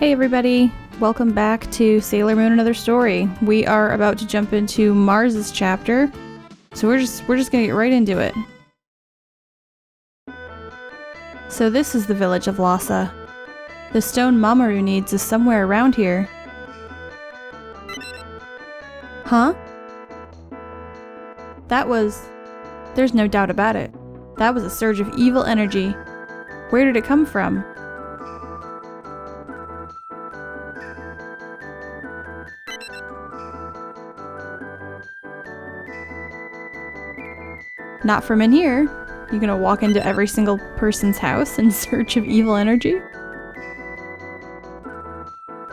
Hey everybody, welcome back to Sailor Moon Another Story. We are about to jump into Mars's chapter, so we're just gonna get right into it. So this is the village of Lhasa. The stone Mamoru needs is somewhere around here. Huh? There's no doubt about it. That was a surge of evil energy. Where did it come from? Not from in here. You gonna walk into every single person's house in search of evil energy?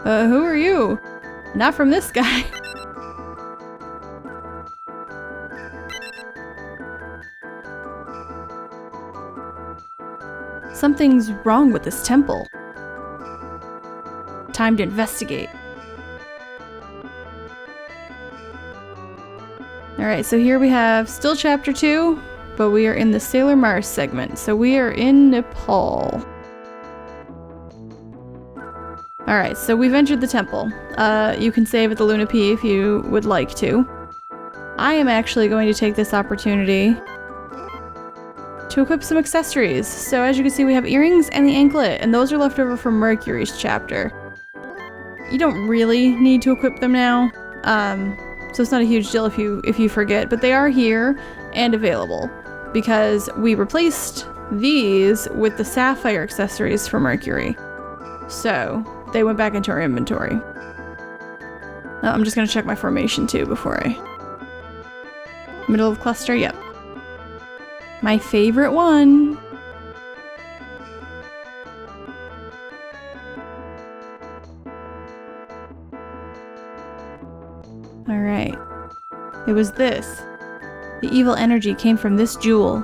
Who are you? Not from this guy. Something's wrong with this temple. Time to investigate. Alright, so here we have still chapter 2, but we are in the Sailor Mars segment, so we are in Nepal. Alright, so we've entered the temple. You can save at the Luna P if you would like to. I am actually going to take this opportunity to equip some accessories. So as you can see, we have earrings and the anklet, and those are left over from Mercury's chapter. You don't really need to equip them now. So it's not a huge deal if you forget, but they are here and available because we replaced these with the sapphire accessories for Mercury. So they went back into our inventory. I'm just gonna check my formation too before middle of cluster, yep. My favorite one. Alright. It was this. The evil energy came from this jewel.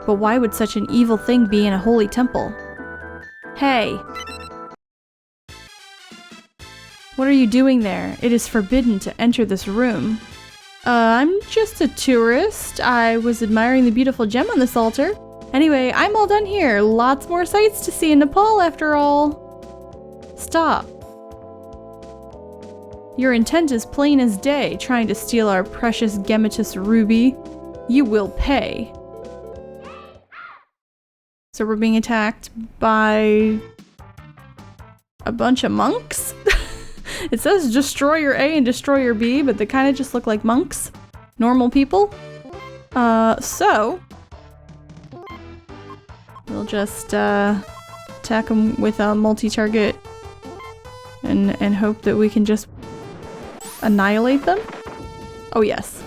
But why would such an evil thing be in a holy temple? Hey! What are you doing there? It is forbidden to enter this room. I'm just a tourist. I was admiring the beautiful gem on this altar. Anyway, I'm all done here. Lots more sights to see in Nepal after all. Stop. Your intent is plain as day, trying to steal our precious Gemitus ruby. You will pay. So we're being attacked by a bunch of monks? It says destroy your A and destroy your B, but they kind of just look like monks. Normal people. So we'll just attack them with a multi-target and hope that we can just annihilate them? Oh yes.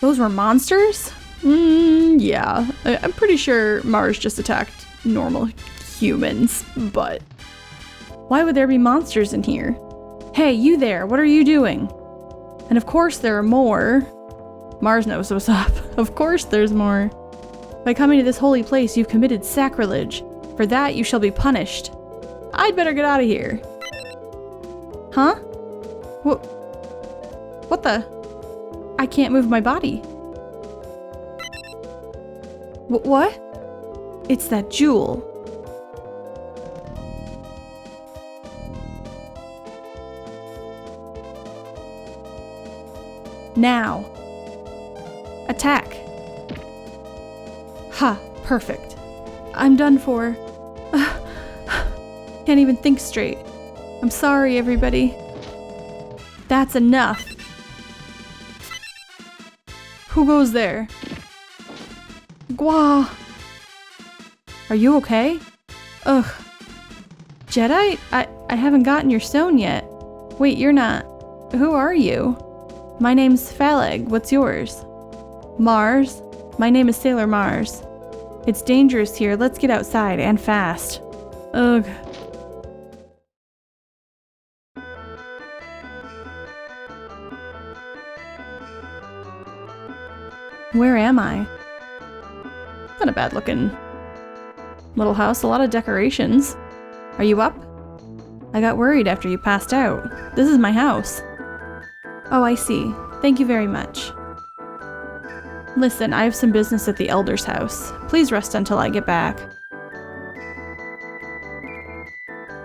Those were monsters? Yeah. I'm pretty sure Mars just attacked normal humans, but why would there be monsters in here? Hey, you there, what are you doing? And of course there are more. Mars knows what's up. Of course there's more. By coming to this holy place, you've committed sacrilege. For that, you shall be punished. I'd better get out of here. Huh? What the? I can't move my body. What? It's that jewel. Now. Attack. Ha, perfect. I'm done for. Can't even think straight. I'm sorry, everybody. That's enough. Who goes there? Gwa. Are you okay? Ugh. Jedi? I haven't gotten your stone yet. Wait, you're not. Who are you? My name's Phaleg. What's yours? Mars? My name is Sailor Mars. It's dangerous here. Let's get outside, and fast. Ugh. Where am I? Not a bad looking little house. A lot of decorations. Are you up? I got worried after you passed out. This is my house. Oh, I see. Thank you very much. Listen, I have some business at the Elder's house. Please rest until I get back.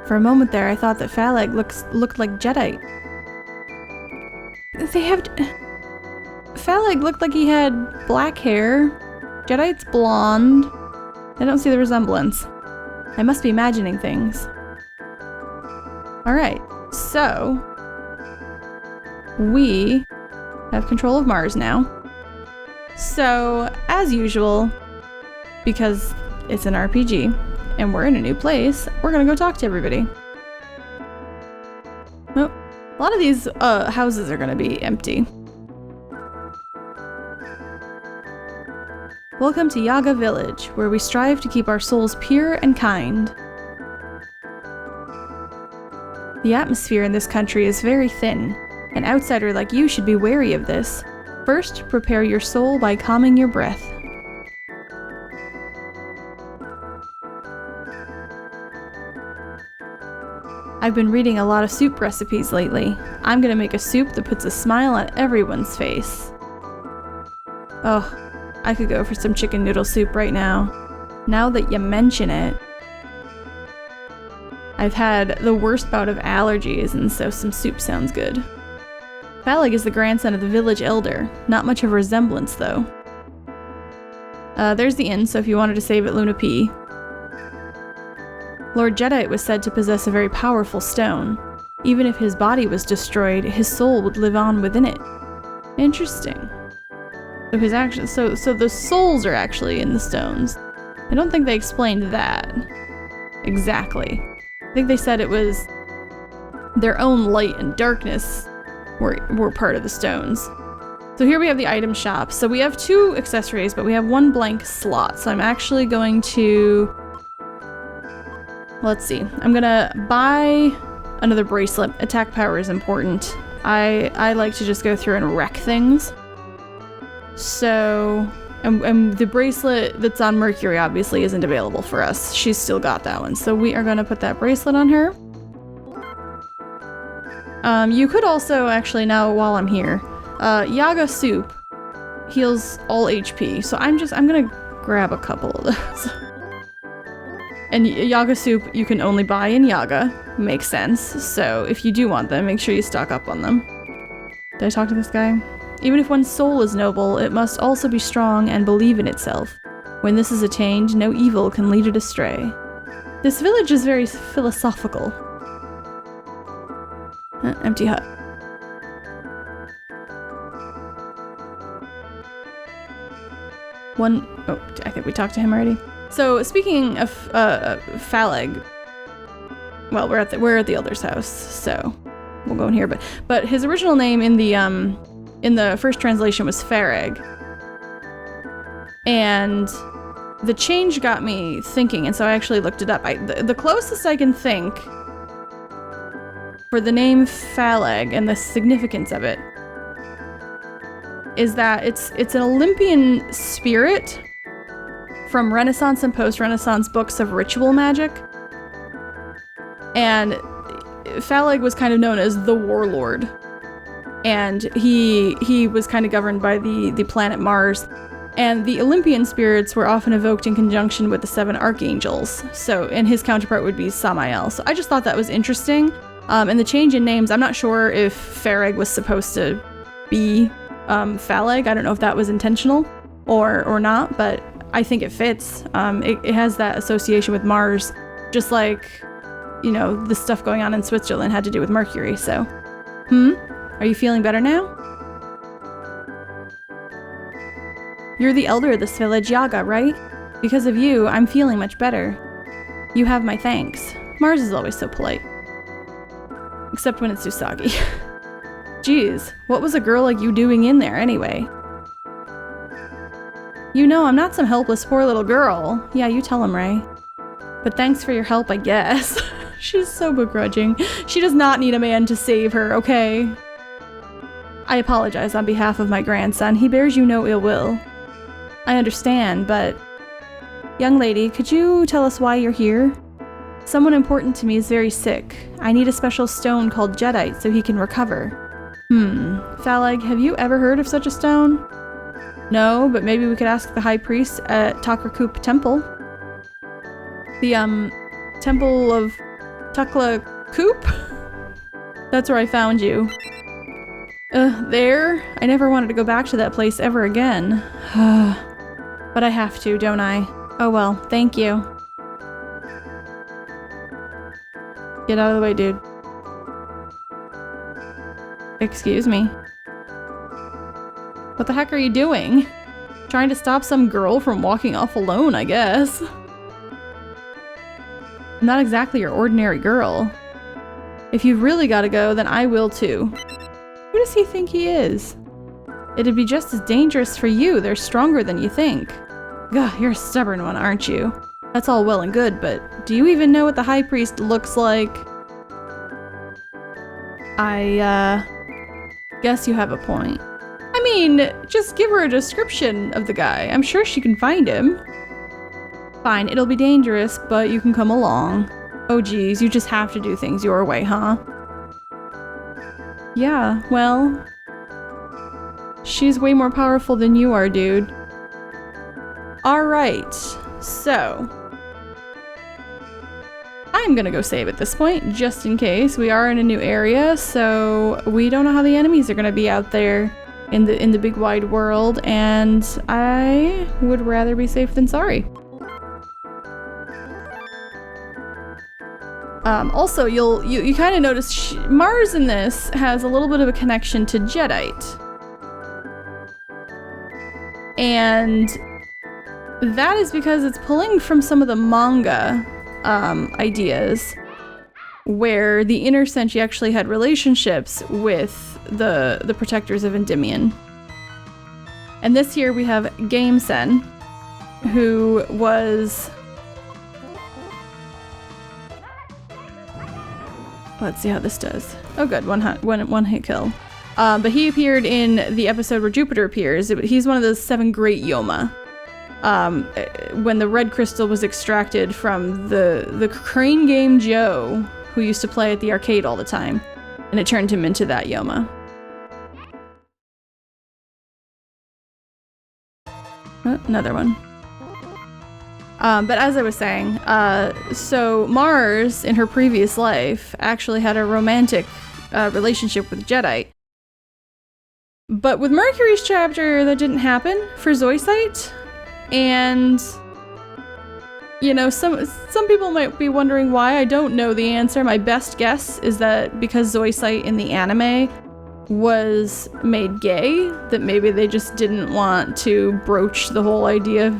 For a moment there, I thought that Phaleg looked like Jedi. Phaleg looked like he had black hair. Jedi's blonde. I don't see the resemblance. I must be imagining things. Alright, so we have control of Mars now. So, as usual, because it's an RPG and we're in a new place, we're gonna go talk to everybody. Well, a lot of these houses are gonna be empty. Welcome to Yaga Village, where we strive to keep our souls pure and kind. The atmosphere in this country is very thin. An outsider like you should be wary of this. First, prepare your soul by calming your breath. I've been reading a lot of soup recipes lately. I'm gonna make a soup that puts a smile on everyone's face. Oh, I could go for some chicken noodle soup right now. Now that you mention it. I've had the worst bout of allergies, and so some soup sounds good. Phaleg is the grandson of the village elder. Not much of a resemblance, though. There's the inn, so if you wanted to save at Luna P. Lord Jedi was said to possess a very powerful stone. Even if his body was destroyed, his soul would live on within it. Interesting. So his actions, so the souls are actually in the stones. I don't think they explained that exactly. I think they said it was their own light and darkness were part of the stones. So here we have the item shop. So we have 2 accessories, but we have 1 blank slot. So I'm actually going to, let's see. I'm gonna buy another bracelet. Attack power is important. I like to just go through and wreck things. So, and the bracelet that's on Mercury obviously isn't available for us. She's still got that one. So we are gonna put that bracelet on her. You could also, actually now while I'm here, Yaga soup heals all HP. So I'm gonna grab a couple of those. And Yaga soup you can only buy in Yaga. Makes sense. So if you do want them, make sure you stock up on them. Did I talk to this guy? Even if one's soul is noble, it must also be strong and believe in itself. When this is attained, no evil can lead it astray. This village is very philosophical. Empty hut. Oh, I think we talked to him already. So speaking of Phaleg, well, we're at the Elder's house, so we'll go in here. But his original name in the first translation was Phaleg, and the change got me thinking, and so I actually looked it up. The closest I can think for the name Phaleg and the significance of it is that it's an Olympian spirit from Renaissance and post-Renaissance books of ritual magic. And Phaleg was kind of known as the warlord. And he was kind of governed by the planet Mars. And the Olympian spirits were often evoked in conjunction with the 7 archangels. So, and his counterpart would be Samael. So I just thought that was interesting. And the change in names, I'm not sure if Phaleg was supposed to be Phaleg. I don't know if that was intentional or not, but I think it fits. It has that association with Mars, just like, you know, the stuff going on in Switzerland had to do with Mercury, so. Are you feeling better now? You're the elder of this village, Yaga, right? Because of you, I'm feeling much better. You have my thanks. Mars is always so polite. Except when it's Usagi. Jeez, what was a girl like you doing in there anyway? You know, I'm not some helpless poor little girl. Yeah, you tell him, Ray. But thanks for your help, I guess. She's so begrudging. She does not need a man to save her, okay? I apologize on behalf of my grandson. He bears you no ill will. I understand, but... Young lady, could you tell us why you're here? Someone important to me is very sick. I need a special stone called Jedi so he can recover. Phaleg, have you ever heard of such a stone? No, but maybe we could ask the high priest at Takrakup Temple. The, Temple of Tukla Koop? That's where I found you. There? I never wanted to go back to that place ever again. But I have to, don't I? Oh well, thank you. Get out of the way, dude. Excuse me. What the heck are you doing? Trying to stop some girl from walking off alone, I guess. I'm not exactly your ordinary girl. If you've really gotta go, then I will too. Who does he think he is? It'd be just as dangerous for you. They're stronger than you think. Gah, you're a stubborn one, aren't you? That's all well and good, but do you even know what the high priest looks like? I guess you have a point. I mean, just give her a description of the guy. I'm sure she can find him. Fine, it'll be dangerous, but you can come along. Oh geez, you just have to do things your way, huh? Yeah, well... she's way more powerful than you are, dude. Alright, so... I'm gonna go save at this point, just in case. We are in a new area, so we don't know how the enemies are gonna be out there in the big wide world, and I would rather be safe than sorry. Also, you kind of notice Mars in this has a little bit of a connection to Jadeite. And that is because it's pulling from some of the manga ideas where the Inner Senshi actually had relationships with the protectors of Endymion. And this here we have Gamesen, who was... let's see how this does. Oh good, one hit kill. But he appeared in the episode where Jupiter appears. He's one of those 7 great Yoma. When the red crystal was extracted from the Crane Game Joe, who used to play at the arcade all the time. And it turned him into that Yoma. Another one. But as I was saying, so Mars, in her previous life, actually had a romantic relationship with Jadeite. But with Mercury's chapter, that didn't happen for Zoisite. And, you know, some people might be wondering why. I don't know the answer. My best guess is that because Zoisite in the anime was made gay, that maybe they just didn't want to broach the whole idea of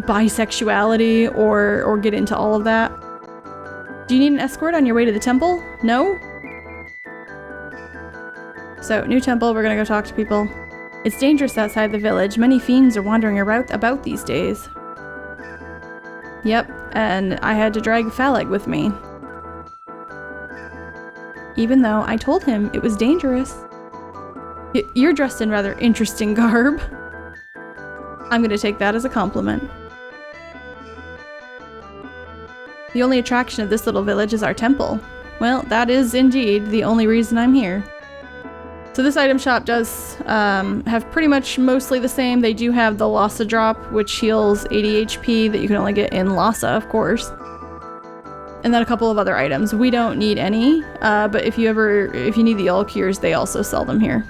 bisexuality or get into all of that. Do you need an escort on your way to the temple? No? So, new temple, we're gonna go talk to people. It's dangerous outside the village. Many fiends are wandering about these days. Yep, and I had to drag Phaleg with me. Even though I told him it was dangerous. You're dressed in rather interesting garb. I'm gonna take that as a compliment. The only attraction of this little village is our temple. Well, that is indeed the only reason I'm here. So this item shop does have pretty much mostly the same. They do have the Lhasa drop, which heals 80 HP that you can only get in Lhasa, of course. And then a couple of other items. We don't need any, but if you need the all cures, they also sell them here.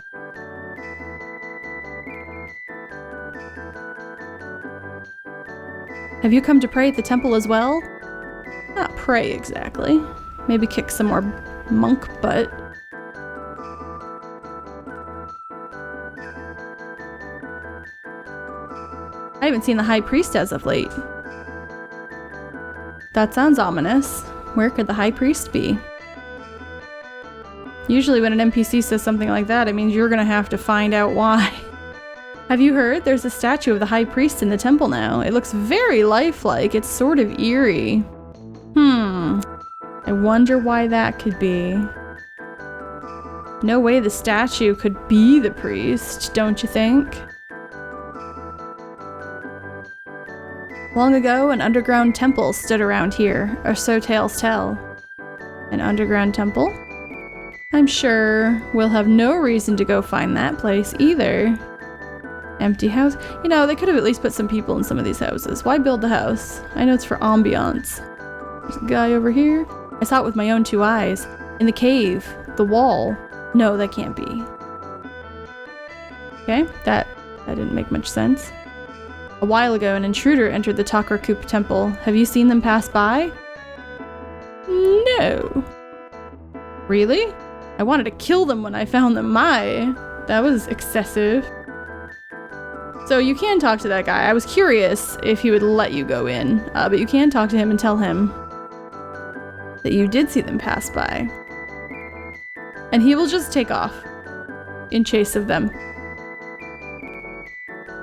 Have you come to pray at the temple as well? Not pray exactly. Maybe kick some more monk butt. I haven't seen the high priest as of late. That sounds ominous. Where could the high priest be? Usually when an NPC says something like that, it means you're gonna have to find out why. Have you heard? There's a statue of the high priest in the temple now. It looks very lifelike. It's sort of eerie. I wonder why that could be. No way the statue could be the priest, don't you think? Long ago, an underground temple stood around here, or so tales tell. An underground temple? I'm sure we'll have no reason to go find that place either. Empty house. You know, they could have at least put some people in some of these houses. Why build the house? I know it's for ambiance. There's a guy over here. I saw it with my own 2 eyes. In the cave. The wall. No, that can't be. Okay, that didn't make much sense. A while ago, an intruder entered the Takrakup temple. Have you seen them pass by? No. Really? I wanted to kill them when I found them. That was excessive. So you can talk to that guy. I was curious if he would let you go in, but you can talk to him and tell him that you did see them pass by. And he will just take off in chase of them.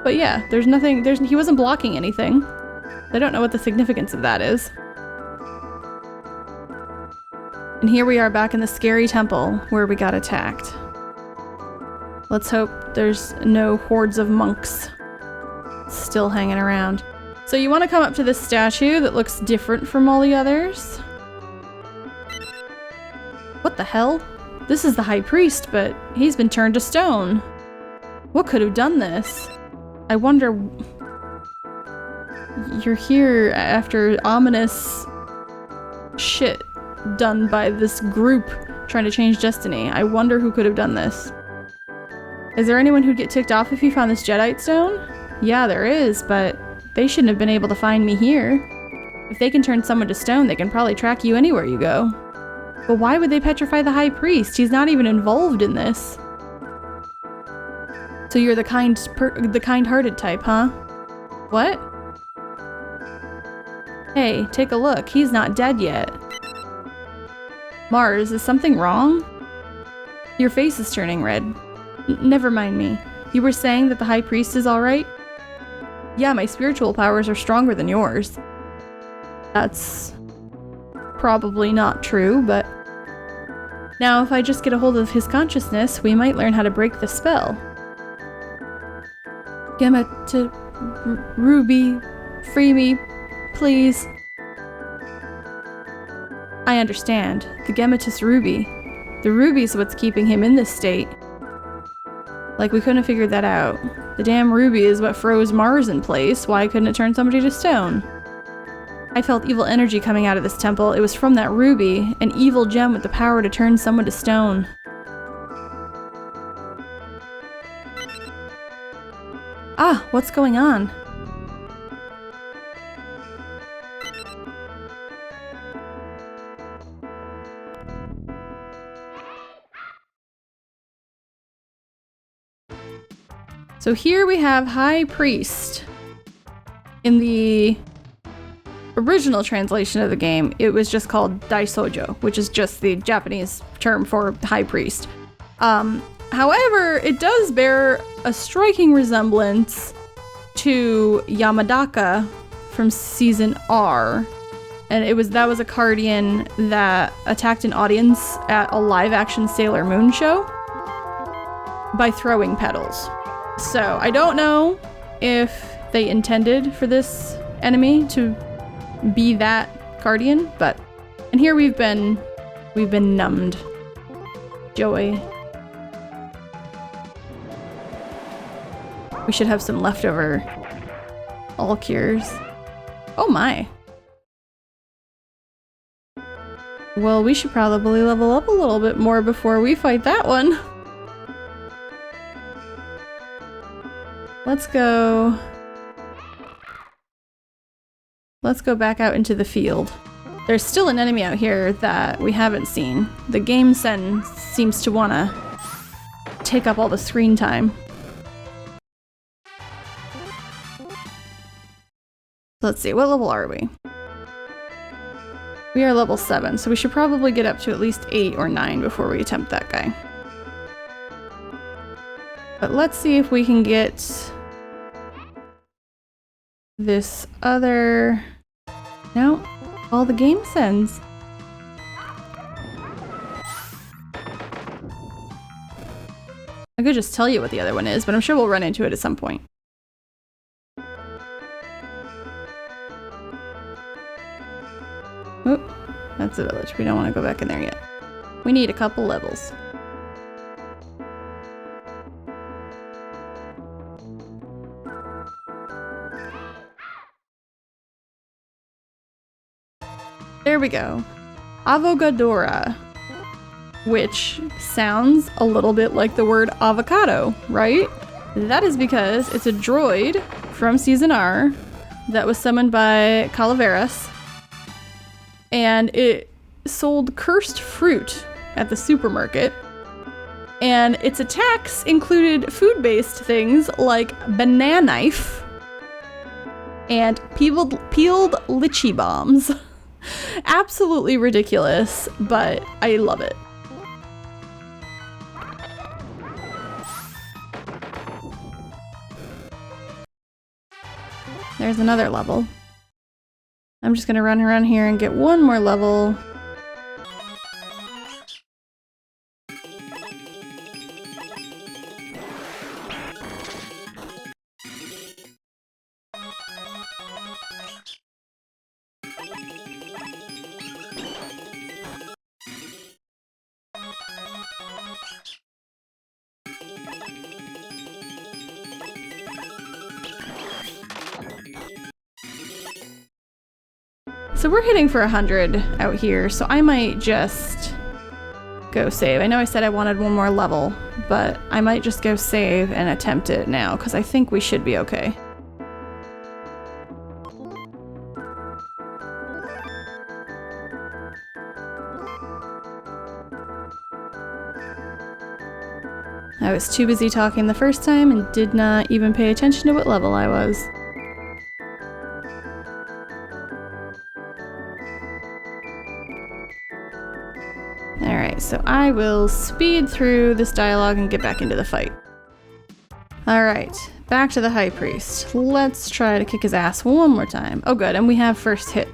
But yeah, there's nothing, he wasn't blocking anything. I don't know what the significance of that is. And here we are back in the scary temple where we got attacked. Let's hope there's no hordes of monks still hanging around. So you want to come up to this statue that looks different from all the others. What the hell? This is the high priest, but he's been turned to stone. What could have done this? I wonder... You're here after ominous shit done by this group trying to change destiny. I wonder who could have done this. Is there anyone who'd get ticked off if you found this Jedi stone? Yeah, there is, but they shouldn't have been able to find me here. If they can turn someone to stone, they can probably track you anywhere you go. But why would they petrify the high priest? He's not even involved in this. So you're the kind-hearted type, huh? What? Hey, take a look. He's not dead yet. Mars, is something wrong? Your face is turning red. Never mind me. You were saying that the high priest is alright? Yeah, my spiritual powers are stronger than yours. That's probably not true, but... Now, if I just get a hold of his consciousness, we might learn how to break the spell. Gemma to Ruby, free me, please. I understand. The Gemmatus Ruby. The ruby's what's keeping him in this state. Like, we couldn't have figured that out. The damn ruby is what froze Mars in place. Why couldn't it turn somebody to stone? I felt evil energy coming out of this temple. It was from that ruby, an evil gem with the power to turn someone to stone. Ah, what's going on? So here we have High Priest. In the original translation of the game, it was just called Daisojo, which is just the Japanese term for High Priest. However, it does bear a striking resemblance to Yamadaka from Season R. And that was a Cardian that attacked an audience at a live-action Sailor Moon show by throwing petals. So I don't know if they intended for this enemy to be that Guardian, but... And here we've been numbed. Joy. We should have some leftover all cures. Oh my. Well, we should probably level up a little bit more before we fight that one. Let's go back out into the field. There's still an enemy out here that we haven't seen. The game seems to want to take up all the screen time. Let's see, what level are we? We are level 7, so we should probably get up to at least 8 or 9 before we attempt that guy. But let's see if we can get this other... No, all the game sends. I could just tell you what the other one is, but I'm sure we'll run into it at some point. Oop, that's a village. We don't want to go back in there yet. We need a couple levels. There we go. Avogadora. Which sounds a little bit like the word avocado, right? That is because it's a droid from Season R that was summoned by Calaveras. And it sold cursed fruit at the supermarket. And its attacks included food-based things like banana knife and peeled lychee bombs. Absolutely ridiculous, but I love it. There's another level. I'm just gonna run around here and get one more level. So we're hitting for 100 out here, so I might just go save. I know I said I wanted one more level, but I might just go save and attempt it now, because I think we should be okay. I was too busy talking the first time and did not even pay attention to what level I was. Alright, so I will speed through this dialogue and get back into the fight. Alright, back to the High Priest. Let's try to kick his ass one more time. Oh good, and we have first hit.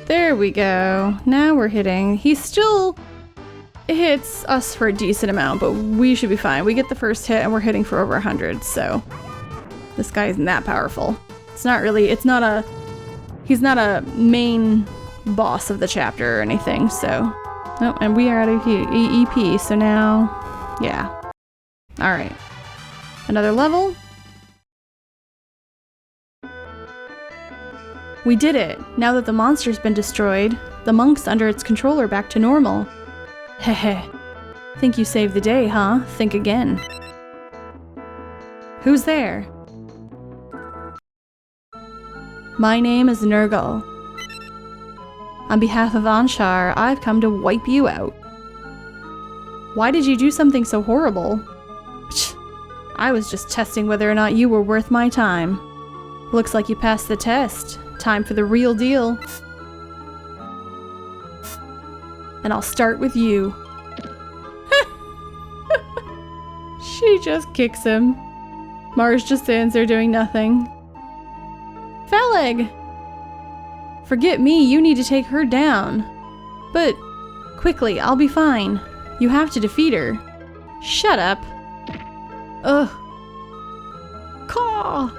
There we go. Now we're hitting. He still hits us for a decent amount, but we should be fine. We get the first hit and we're hitting for over 100, so this guy isn't that powerful. He's not a main boss of the chapter or anything, so. Oh, and we are out of EP, so now, yeah. Alright. Another level. We did it! Now that the monster's been destroyed, the monks under its control are back to normal. Heh. Think you saved the day, huh? Think again. Who's there? My name is Nurgle. On behalf of Anshar, I've come to wipe you out. Why did you do something so horrible? I was just testing whether or not you were worth my time. Looks like you passed the test. Time for the real deal. And I'll start with you. She just kicks him. Mars just stands there doing nothing. Phaleg! Forget me, you need to take her down. But, quickly, I'll be fine. You have to defeat her. Shut up. Ugh. Caw!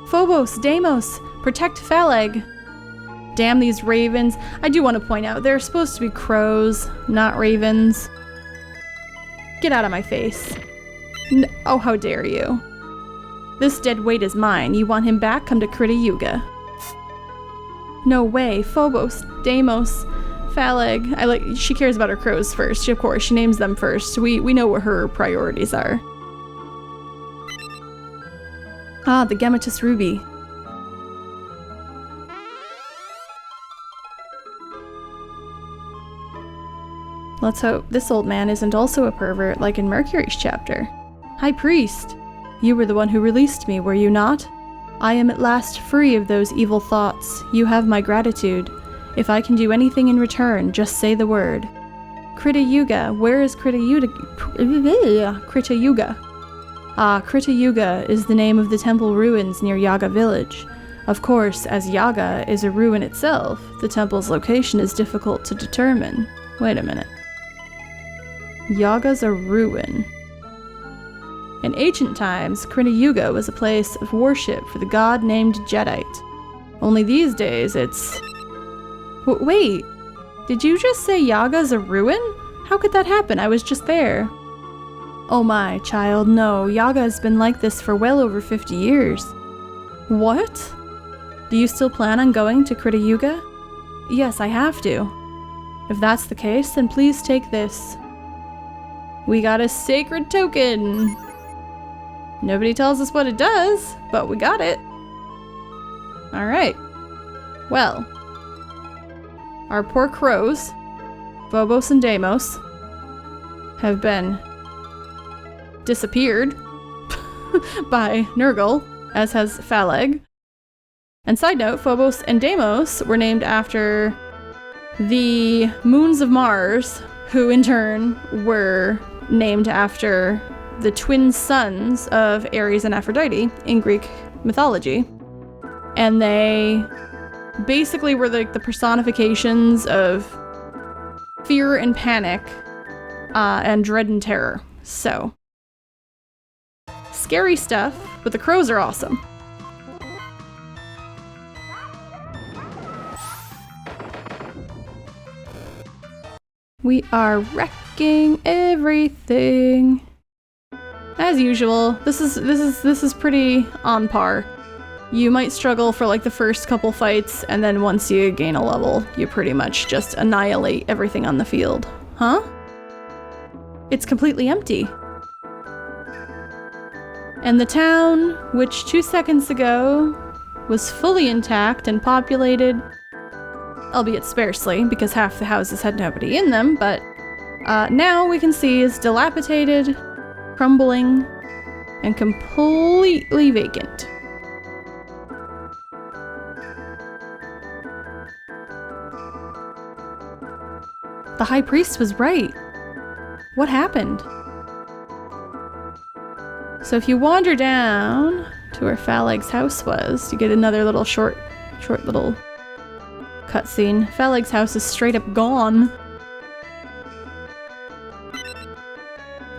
Phobos, Deimos, protect Phaleg. Damn these ravens. I do want to point out, they're supposed to be crows, not ravens. Get out of my face. Oh, how dare you. This dead weight is mine. You want him back? Come to Krita Yuga. No way. Phobos, Deimos, Phaleg. She cares about her crows first. Of course, she names them first. We know what her priorities are. Ah, the Gematus Ruby. Let's hope this old man isn't also a pervert like in Mercury's chapter. High Priest! You were the one who released me, were you not? I am at last free of those evil thoughts. You have my gratitude. If I can do anything in return, just say the word. Krita Yuga. Where is Krita Yuga? Krita Yuga. Ah, Krita Yuga is the name of the temple ruins near Yaga village. Of course, as Yaga is a ruin itself, the temple's location is difficult to determine. Wait a minute. Yaga's a ruin. In ancient times, Krita Yuga was a place of worship for the god named Jadeite. Only these days it's... Wait, did you just say Yaga's a ruin? How could that happen? I was just there. Oh my, child, no. Yaga has been like this for well over 50 years. What? Do you still plan on going to Krita Yuga? Yes, I have to. If that's the case, then please take this. We got a sacred token. Nobody tells us what it does, but we got it. Alright. Well. Our poor crows, Phobos and Deimos, have been disappeared by Nurgle, as has Phaleg. And side note, Phobos and Deimos were named after the moons of Mars, who in turn were named after the twin sons of Ares and Aphrodite in Greek mythology. And they basically were like the personifications of fear and panic, and dread and terror. So, scary stuff, but the crows are awesome. We are wrecking everything. As usual, this is pretty on par. You might struggle for like the first couple fights, and then once you gain a level, you pretty much just annihilate everything on the field. Huh? It's completely empty. And the town, which 2 seconds ago was fully intact and populated, albeit sparsely, because half the houses had nobody in them, but now we can see is dilapidated, crumbling, and completely vacant. The High Priest was right. What happened? So if you wander down to where Phaleg's house was, you get another little short little cutscene. Phaleg's house is straight up gone.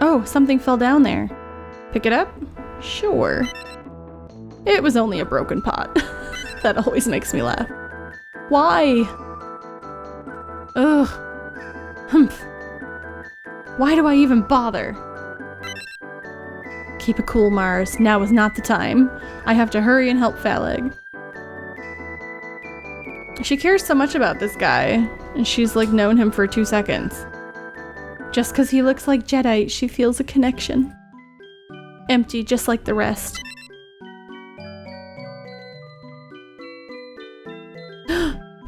Oh, something fell down there. Pick it up? Sure. It was only a broken pot. That always makes me laugh. Why? Ugh. Humph. Why do I even bother? Keep it cool, Mars. Now is not the time. I have to hurry and help Phaleg. She cares so much about this guy, and she's like known him for 2 seconds. Just because he looks like Jedi, she feels a connection. Empty, just like the rest.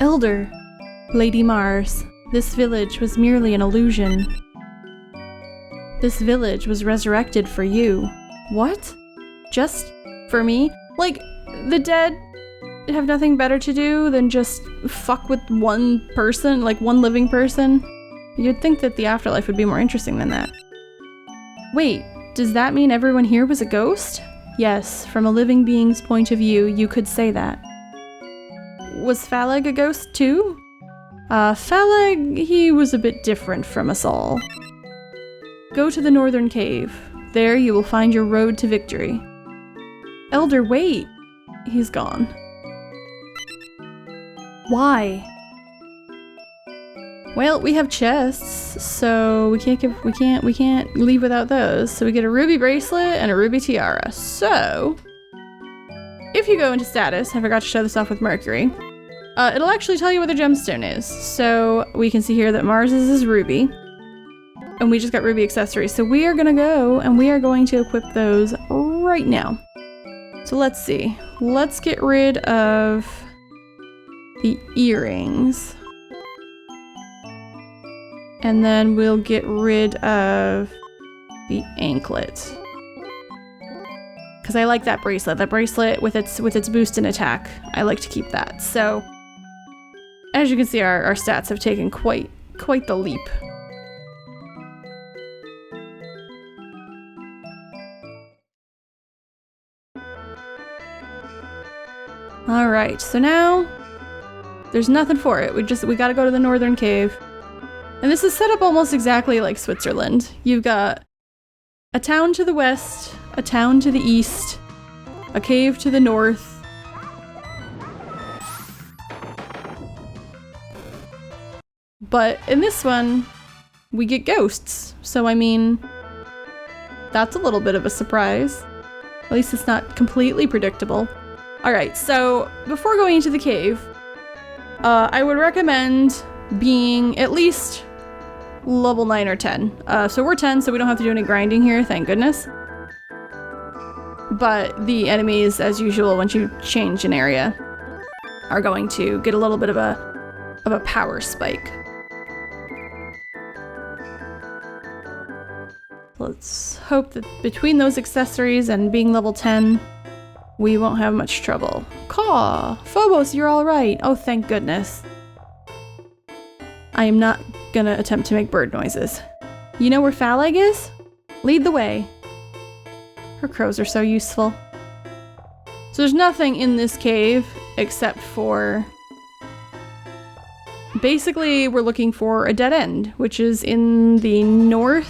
Elder! Lady Mars, this village was merely an illusion. This village was resurrected for you. What? Just for me? Like, the dead have nothing better to do than just fuck with one person, like one living person? You'd think that the afterlife would be more interesting than that. Wait, does that mean everyone here was a ghost? Yes, from a living being's point of view, you could say that. Was Phaleg a ghost too? Phaleg, he was a bit different from us all. Go to the northern cave. There you will find your road to victory. Elder, wait! He's gone. Why? Well, we have chests, so we can't leave without those. So we get a ruby bracelet and a ruby tiara. So, if you go into status, I forgot to show this off with Mercury, it'll actually tell you what the gemstone is. So we can see here that Mars's is ruby, and we just got ruby accessories. So we are gonna go and we are going to equip those right now. So let's see. Let's get rid of the earrings. And then we'll get rid of the anklet. Because I like that bracelet. That bracelet with its boost in attack. I like to keep that. So, as you can see, our stats have taken quite the leap. Alright, so now there's nothing for it. We gotta go to the northern cave. And this is set up almost exactly like Switzerland. You've got a town to the west, a town to the east, a cave to the north. But in this one, we get ghosts. So I mean, that's a little bit of a surprise. At least it's not completely predictable. Alright, so before going into the cave, I would recommend being at least level 9 or 10. So we're 10, so we don't have to do any grinding here, thank goodness. But the enemies, as usual, once you change an area, are going to get a little bit of a power spike. Let's hope that between those accessories and being level 10, we won't have much trouble. Caw! Phobos, you're alright! Oh, thank goodness. I am not gonna attempt to make bird noises. You know where Phaleg is? Lead the way. Her crows are so useful. So there's nothing in this cave except for... Basically, we're looking for a dead end, which is in the northeast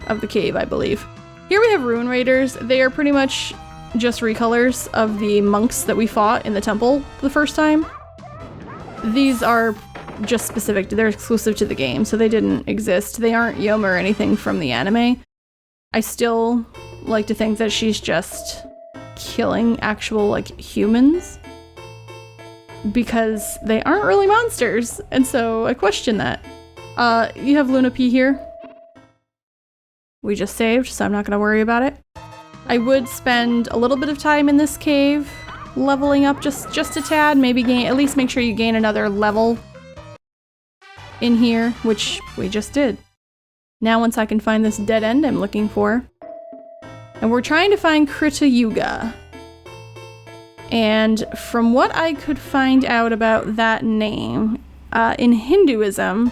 of the cave, I believe. Here we have Ruin Raiders. They are pretty much just recolors of the monks that we fought in the temple the first time. These are just specific, they're exclusive to the game, so they didn't exist. They aren't Yoma or anything from the anime. I still like to think that she's just killing actual, like, humans. Because they aren't really monsters, and so I question that. You have Luna P here. We just saved, so I'm not gonna worry about it. I would spend a little bit of time in this cave, leveling up just a tad, maybe at least make sure you gain another level in here, which we just did. Now once I can find this dead end I'm looking for. And we're trying to find Krita Yuga. And from what I could find out about that name, in Hinduism,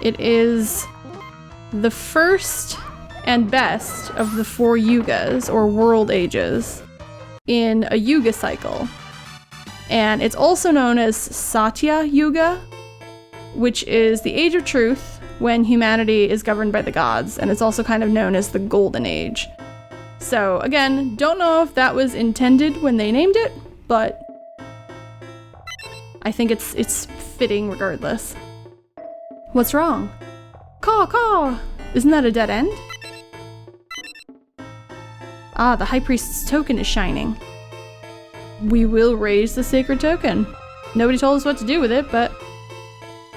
it is the first and best of the 4 yugas, or world ages, in a yuga cycle. And it's also known as Satya Yuga, which is the age of truth when humanity is governed by the gods, and it's also kind of known as the Golden Age. So again, don't know if that was intended when they named it, but I think it's fitting regardless. What's wrong? Caw, caw! Isn't that a dead end? Ah, the High Priest's token is shining. We will raise the sacred token. Nobody told us what to do with it, but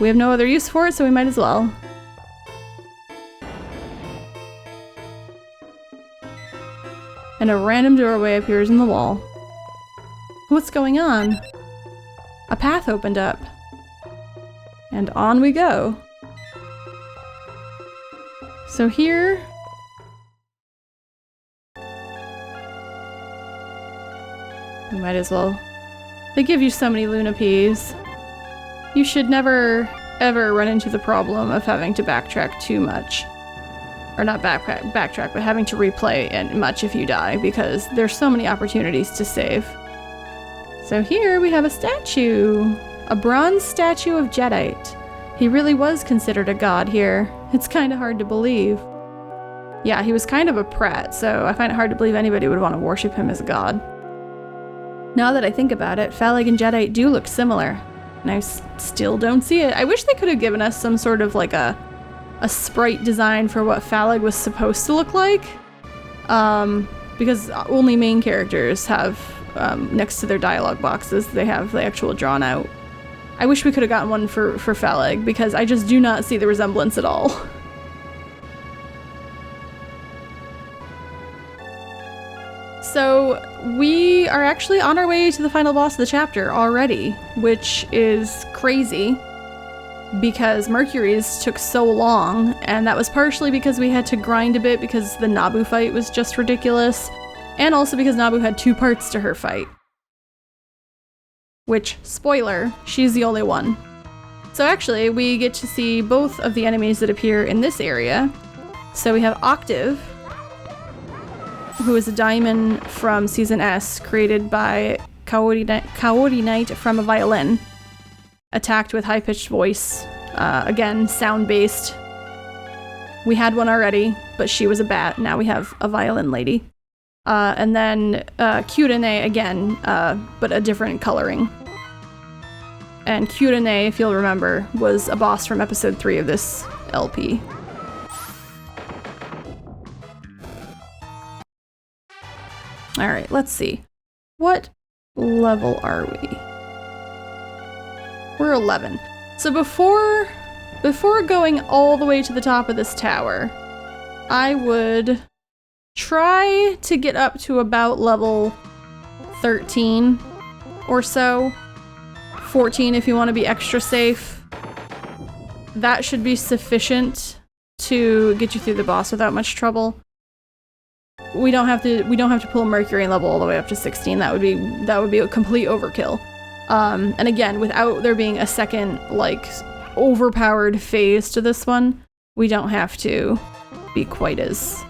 we have no other use for it, so we might as well. And a random doorway appears in the wall. What's going on? A path opened up. And on we go. So here... we might as well. They give you so many Luna Ps. You should never, ever run into the problem of having to backtrack too much. Or not backtrack, but having to replay and much if you die, because there's so many opportunities to save. So here we have a statue. A bronze statue of Jadeite. He really was considered a god here. It's kind of hard to believe. Yeah, he was kind of a prat, so I find it hard to believe anybody would want to worship him as a god. Now that I think about it, Phaleg and Jadeite do look similar, and I still don't see it. I wish they could have given us some sort of like a sprite design for what Phaleg was supposed to look like, because only main characters have, next to their dialogue boxes, they have the actual drawn out. I wish we could have gotten one for Phaleg, because I just do not see the resemblance at all. So we are actually on our way to the final boss of the chapter already, which is crazy because Mercury's took so long, and that was partially because we had to grind a bit because the Nabu fight was just ridiculous, and also because Nabu had 2 parts to her fight. Which, spoiler, she's the only one. So actually, we get to see both of the enemies that appear in this area. So we have Octave, who is a daimon from Season S, created by Kaori Knight from a violin. Attacked with high-pitched voice. Again, sound-based. We had one already, but she was a bat. Now we have a violin lady. And then Kyurene again, but a different coloring. And Kyurene, if you'll remember, was a boss from episode 3 of this LP. Alright, let's see. What level are we? We're 11. So before going all the way to the top of this tower, I would try to get up to about level 13 or so. 14 if you want to be extra safe. That should be sufficient to get you through the boss without much trouble. We don't have to pull Mercury level all the way up to 16. That would be a complete overkill. And again, without there being a second like overpowered phase to this one, we don't have to be quite as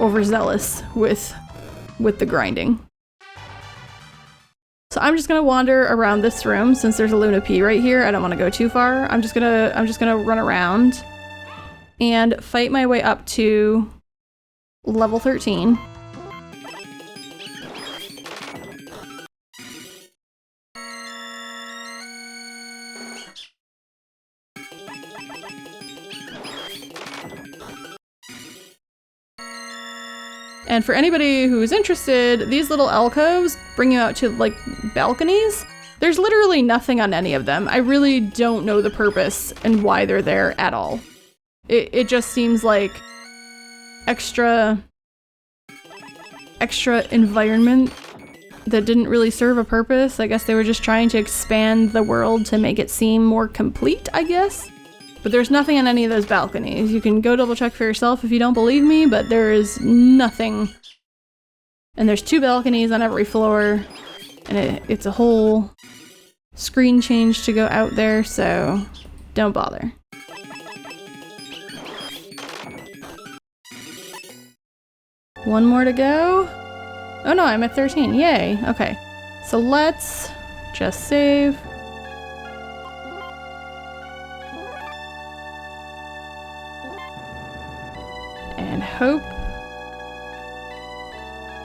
overzealous with the grinding. So I'm just gonna wander around this room since there's a Luna P right here. I don't want to go too far. I'm just gonna run around and fight my way up to level 13. And for anybody who's interested, these little alcoves bring you out to like balconies. There's literally nothing on any of them. I really don't know the purpose and why they're there at all. It just seems like extra environment that didn't really serve a purpose. I guess they were just trying to expand the world to make it seem more complete, I guess. But there's nothing on any of those balconies. You can go double check for yourself if you don't believe me, but there is nothing. And there's 2 balconies on every floor, and it's a whole screen change to go out there, so don't bother. One more to go. Oh no, I'm at 13, yay, okay. So let's just save. And hope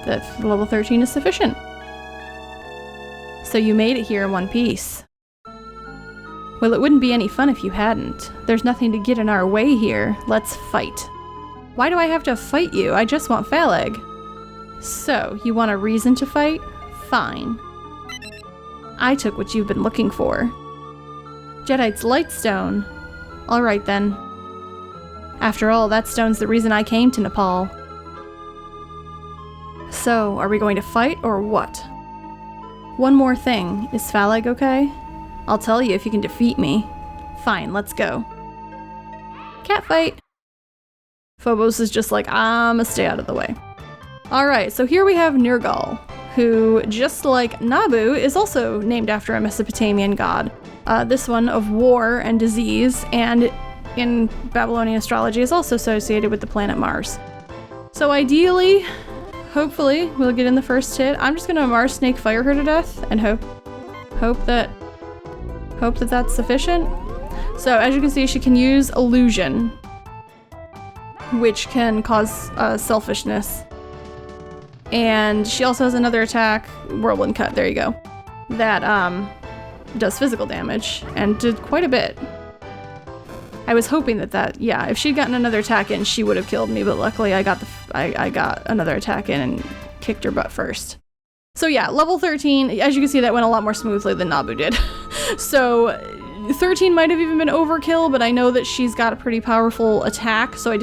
that level 13 is sufficient. So you made it here in one piece. Well, it wouldn't be any fun if you hadn't. There's nothing to get in our way here. Let's fight. Why do I have to fight you? I just want Phaleg. So, you want a reason to fight? Fine. I took what you've been looking for. Jedi's Lightstone. Alright then. After all, that stone's the reason I came to Nepal. So, are we going to fight or what? One more thing. Is Phaleg okay? I'll tell you if you can defeat me. Fine, let's go. Catfight! Phobos is just like, I'ma stay out of the way. Alright, so here we have Nergal, who, just like Nabu, is also named after a Mesopotamian god. This one of war and disease, and in Babylonian astrology is also associated with the planet Mars. So ideally, hopefully, we'll get in the first hit. I'm just gonna Mars Snake Fire her to death and hope that that's sufficient. So as you can see, she can use illusion, which can cause selfishness. And she also has another attack, Whirlwind Cut, there you go, that does physical damage and did quite a bit. I was hoping that yeah, if she'd gotten another attack in, she would have killed me, but luckily I got another attack in and kicked her butt first. So yeah, level 13, as you can see, that went a lot more smoothly than Nabu did. So 13 might have even been overkill, but I know that she's got a pretty powerful attack, so I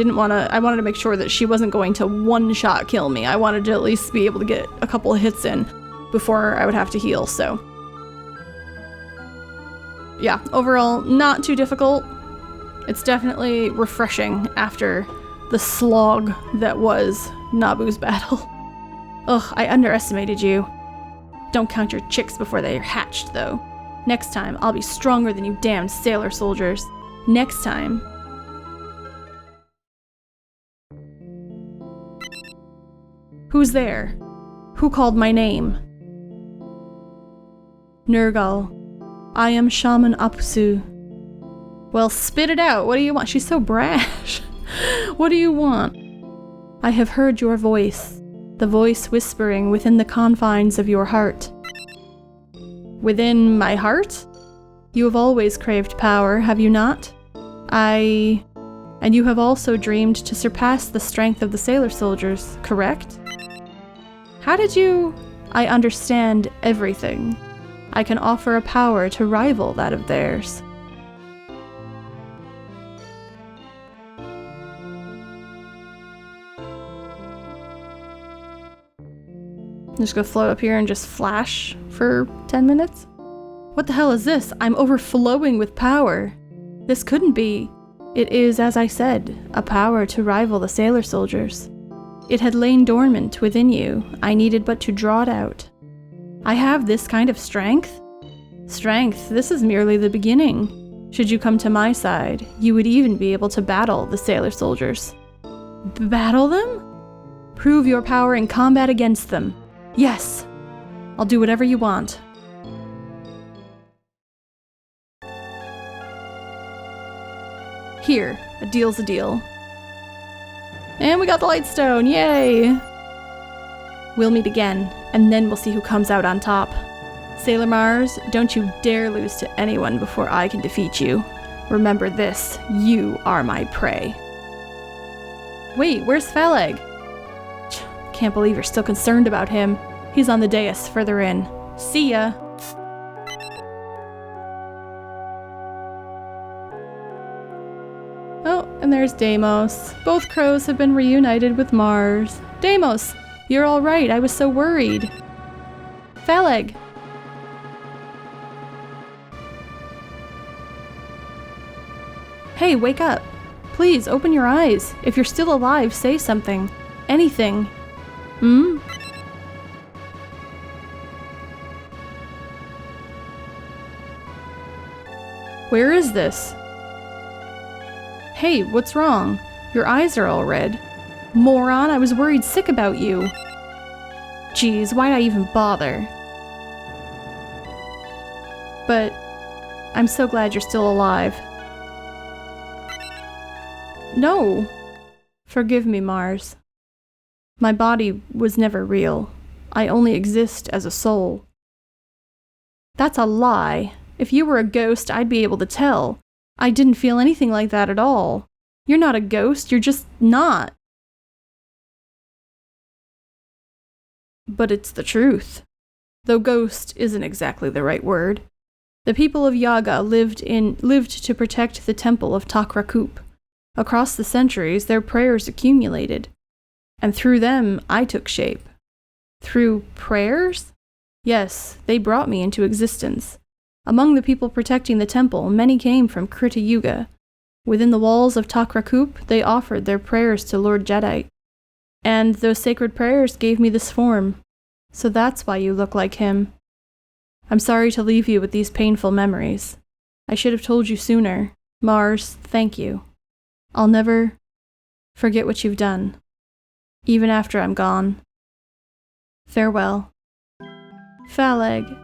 wanted to make sure that she wasn't going to one-shot kill me. I wanted to at least be able to get a couple of hits in before I would have to heal, so. Yeah, overall, not too difficult. It's definitely refreshing after the slog that was Nabu's battle. Ugh, I underestimated you. Don't count your chicks before they are hatched, though. Next time, I'll be stronger than you damned sailor soldiers. Next time. Who's there? Who called my name? Nergal. I am Shaman Apsu. Well, spit it out. What do you want? She's so brash. What do you want? I have heard your voice. The voice whispering within the confines of your heart. Within my heart? You have always craved power, have you not? I And you have also dreamed to surpass the strength of the sailor soldiers, correct? How did you... I understand everything. I can offer a power to rival that of theirs. I'm just gonna float up here and just flash for 10 minutes? What the hell is this? I'm overflowing with power. This couldn't be. It is, as I said, a power to rival the sailor soldiers. It had lain dormant within you. I needed but to draw it out. I have this kind of strength? Strength, this is merely the beginning. Should you come to my side, you would even be able to battle the sailor soldiers. Battle them? Prove your power in combat against them. Yes! I'll do whatever you want. Here, a deal's a deal. And we got the Lightstone, yay! We'll meet again, and then we'll see who comes out on top. Sailor Mars, don't you dare lose to anyone before I can defeat you. Remember this, you are my prey. Wait, where's Phaleg? Can't believe you're still concerned about him. He's on the dais further in. See ya! Oh, and there's Deimos. Both crows have been reunited with Mars. Deimos! You're all right, I was so worried. Phaleg! Hey, wake up! Please, open your eyes. If you're still alive, say something. Anything. Hmm? Where is this? Hey, what's wrong? Your eyes are all red. Moron, I was worried sick about you. Geez, why'd I even bother? But I'm so glad you're still alive. No! Forgive me, Mars. My body was never real. I only exist as a soul. That's a lie. If you were a ghost, I'd be able to tell. I didn't feel anything like that at all. You're not a ghost, you're just not. But it's the truth. Though ghost isn't exactly the right word. The people of Yaga lived to protect the temple of Takrakup. Across the centuries, their prayers accumulated. And through them, I took shape. Through prayers? Yes, they brought me into existence. Among the people protecting the temple, many came from Krita Yuga. Within the walls of Takrakup, they offered their prayers to Lord Jadeite. And those sacred prayers gave me this form. So that's why you look like him. I'm sorry to leave you with these painful memories. I should have told you sooner. Mars, thank you. I'll never forget what you've done, even after I'm gone. Farewell. Phaleg.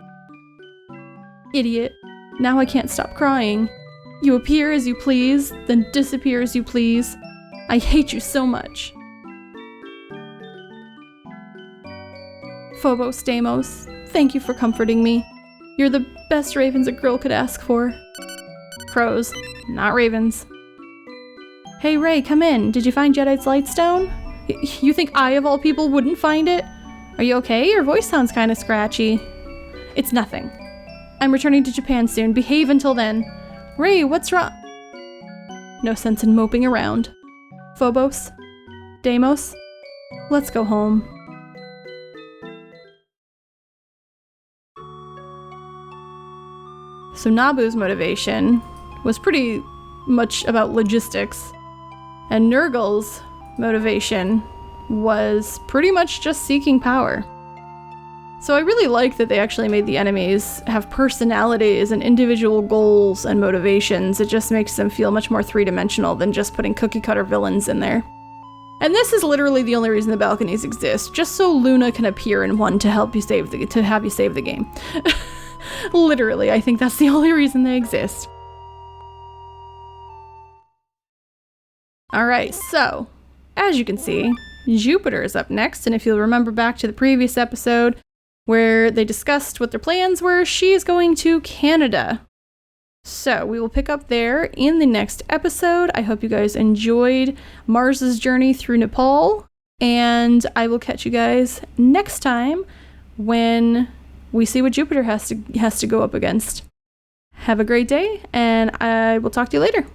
Idiot. Now I can't stop crying. You appear as you please, then disappear as you please. I hate you so much. Phobos, Deimos, thank you for comforting me. You're the best ravens a girl could ask for. Crows, not ravens. Hey Ray, come in. Did you find Jadeite's Lightstone? You think I, of all people, wouldn't find it? Are you okay? Your voice sounds kinda scratchy. It's nothing. I'm returning to Japan soon. Behave until then. Ray, what's wrong? No sense in moping around. Phobos? Deimos? Let's go home. So Nabu's motivation was pretty much about logistics. And Nurgle's motivation was pretty much just seeking power. So I really like that they actually made the enemies have personalities and individual goals and motivations. It just makes them feel much more three-dimensional than just putting cookie-cutter villains in there. And this is literally the only reason the balconies exist, just so Luna can appear in one to help you save the game. Literally, I think that's the only reason they exist. Alright, so, as you can see, Jupiter is up next, and if you'll remember back to the previous episode where they discussed what their plans were, she's going to Canada. So we will pick up there in the next episode. I hope you guys enjoyed Mars's journey through Nepal, and I will catch you guys next time when we see what Jupiter has to go up against. Have a great day, and I will talk to you later.